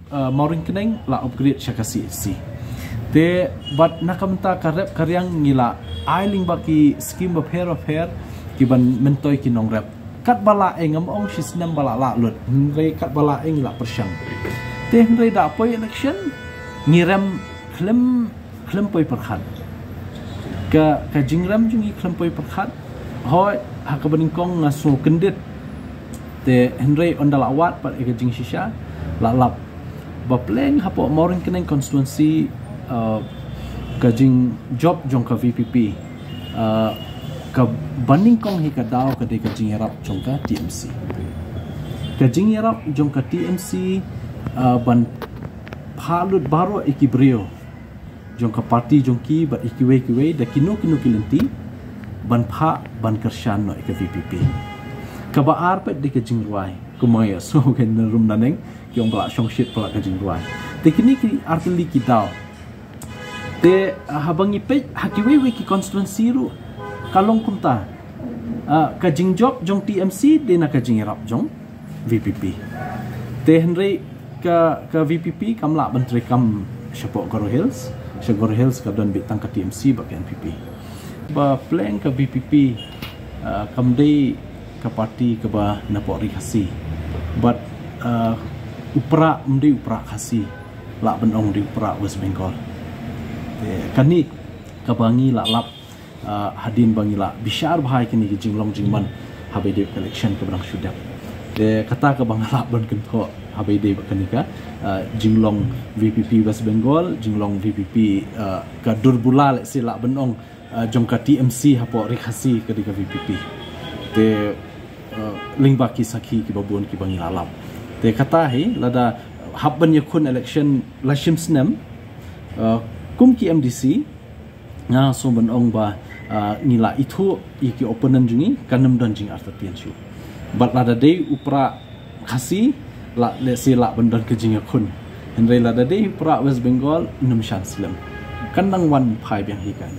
Mauring keneng la upgrade syakasi si. Te bat nakamta karep karyang ngila ailing baki skim of hair kiban mentoy kinong rep. Kat bala engam ong sisnem bala la lut. Ngrei kat bala eng la persyang. Te ngrei da poi election ngirem klem poi perkhat. Ka jingrem jungi klem poi perkhat. Hoi hakabaningkong ngaso kendit. Te ngrei ondala awat pat ega jing shisha la lap. Bapleng hapo Mauring keneng konstituensi kajing job jong ka VPP ka banding kong hikadaw ka de kajing yarap jong ka TMC kajing yarap jong ka TMC ban palut baro ikibrio jong ka parti jong ki ba ikiwe da kinu kilenti ban kersyan no ka VPP ka baar pet de kajing ruai kumaya so kan rum naneng yung bala syong shit pala kajing ruai te kini ki artili kitaw te habang ipet hakiwewe ki konstituensi ru kalong kumta kajing job jong TMC de na kajing rap jong VPP te henry ka VPP kamla bentri kam syapo Goro Hills ka don bitang ka TMC ba ka NPP ba plan ka VPP kamdei ka parti ka ba napori khasi but upra khasi la benong di upra West Bengal kani kabangi la lap hadin bangi la bishar bahai kini jinglong jingman habede election ke berang sudah kata ka bangala ban kento habede kani ka jinglong VPP West Bengal jinglong VPP ka durbula le sila benong jongka TMC hapo rikhasi ke ka VPP te lingbaki sakhi ki babun ki bangi lalap te kata hi lada habban yakun election lashim snem kum ki MDC nga so benong ba nila itu iki opponent jungi kanam dan jing arta piansu but lada day upra khasi la le sila bendan ke jing yakun henry lada day upra West Bengal num shan slim kanang wan phai biang hi kan